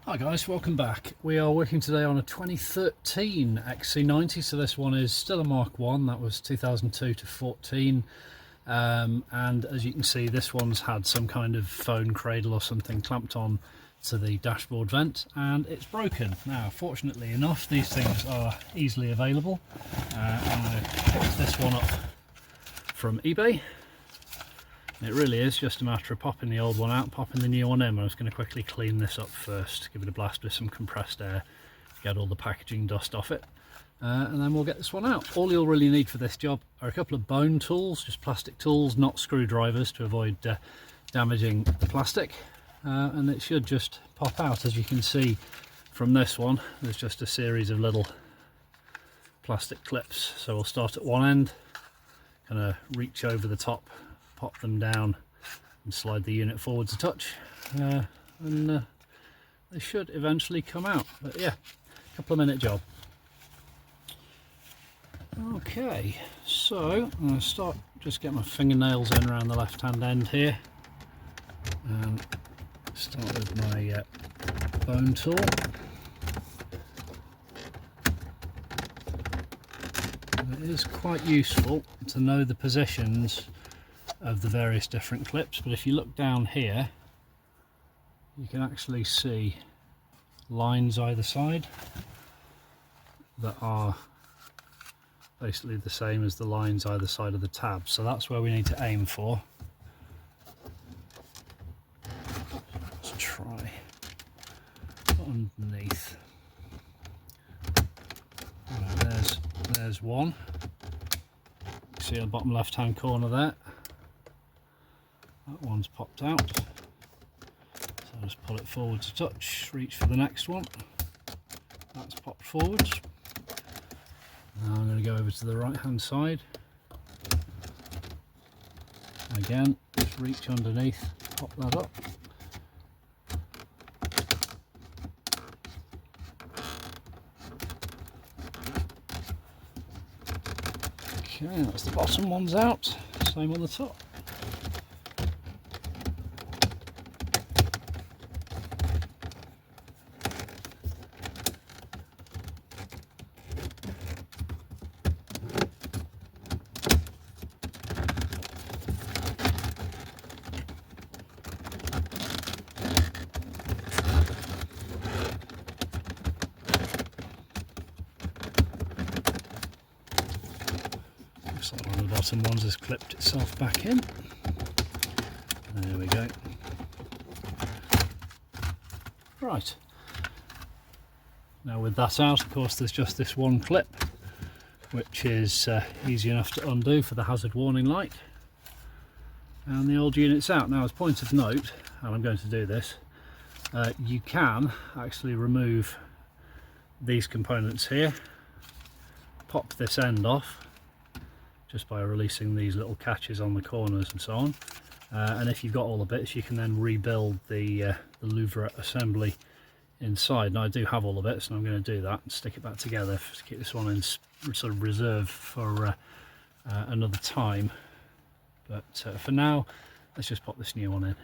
Hi guys, welcome back. We are working today on a 2013 XC90, so this one is still a Mark 1, that was 2002 to 14, and as you can see this one's had some kind of phone cradle or something clamped on to the dashboard vent and it's broken. Now fortunately enough these things are easily available. I picked this one up from eBay. It really is just a matter of popping the old one out, popping the new one in. I'm just going to quickly clean this up first, give it a blast with some compressed air, get all the packaging dust off it, and then we'll get this one out. All you'll really need for this job are a couple of bone tools, just plastic tools, not screwdrivers, to avoid damaging the plastic, and it should just pop out. As you can see from this one, there's just a series of little plastic clips. So we'll start at one end, kind of reach over the top, pop them down and slide the unit forwards a touch, and they should eventually come out. But yeah, a couple of minute job. Okay, so I'm going to start, just get my fingernails in around the left hand end here and start with my bone tool. And it is quite useful to know the positions of the various different clips, but if you look down here you can actually see lines either side that are basically the same as the lines either side of the tab, so that's where we need to aim for. Let's try underneath. Right, there's one. See the bottom left hand corner there. That one's popped out, so I'll just pull it forwards a touch, reach for the next one. That's popped forwards. Now I'm going to go over to the right hand side. Again, just reach underneath, pop that up. Okay, that's the bottom one's out, same on the top. Looks like one of the bottom ones has clipped itself back in. There we go. Right. Now with that out, of course, there's just this one clip, which is easy enough to undo for the hazard warning light. And the old unit's out. Now as a point of note, and I'm going to do this, you can actually remove these components here, pop this end off just by releasing these little catches on the corners and so on, and if you've got all the bits you can then rebuild the louvre assembly inside. Now I do have all the bits and I'm going to do that and stick it back together to keep this one in sort of reserve for another time, but for now let's just pop this new one in.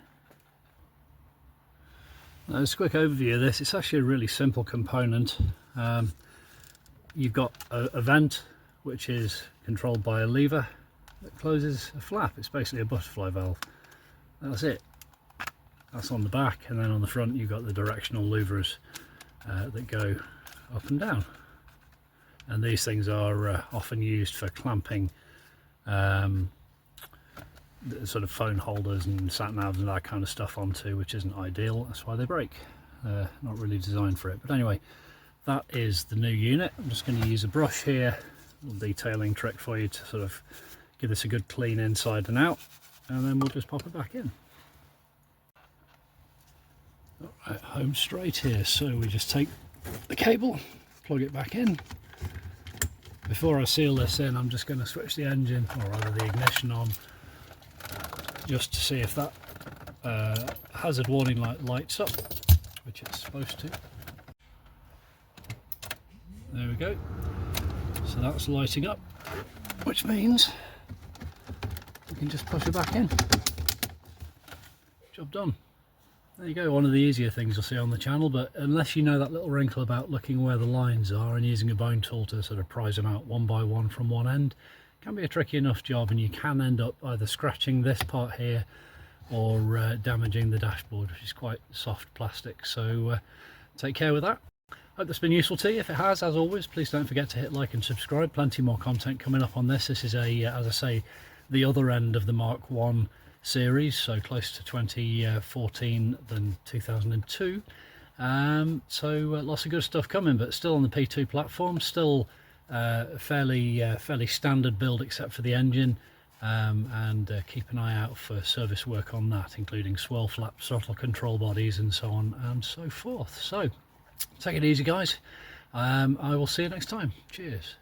Now, just a quick overview of this. It's actually a really simple component. You've got a vent which is controlled by a lever that closes a flap. It's basically a butterfly valve. That's it. That's on the back, and then on the front you've got the directional louvers that go up and down. And these things are often used for clamping sort of phone holders and satnavs and that kind of stuff onto, which isn't ideal. That's why they break. Not really designed for it. But anyway, that is the new unit. I'm just going to use a brush here, a little detailing trick for you to sort of give this a good clean inside and out, and then we'll just pop it back in. Alright, home straight here. So we just take the cable, plug it back in. Before I seal this in, I'm just going to switch the engine, or rather the ignition, on, just to see if that hazard warning light lights up, which it's supposed to. There we go. So that's lighting up, which means we can just push it back in. Job done. There you go, one of the easier things you'll see on the channel, but unless you know that little wrinkle about looking where the lines are and using a bone tool to sort of prise them out one by one from one end, it can be a tricky enough job, and you can end up either scratching this part here or damaging the dashboard, which is quite soft plastic. So take care with that. Hope that's been useful to you. If it has, as always, please don't forget to hit like and subscribe. Plenty more content coming up on this. This is as I say, the other end of the Mark 1 series, so close to 2014 than 2002. So lots of good stuff coming, but still on the P2 platform, still fairly standard build except for the engine, and keep an eye out for service work on that, including swirl flaps, throttle control bodies and so on and so forth. So take it easy, guys. I will see you next time. Cheers.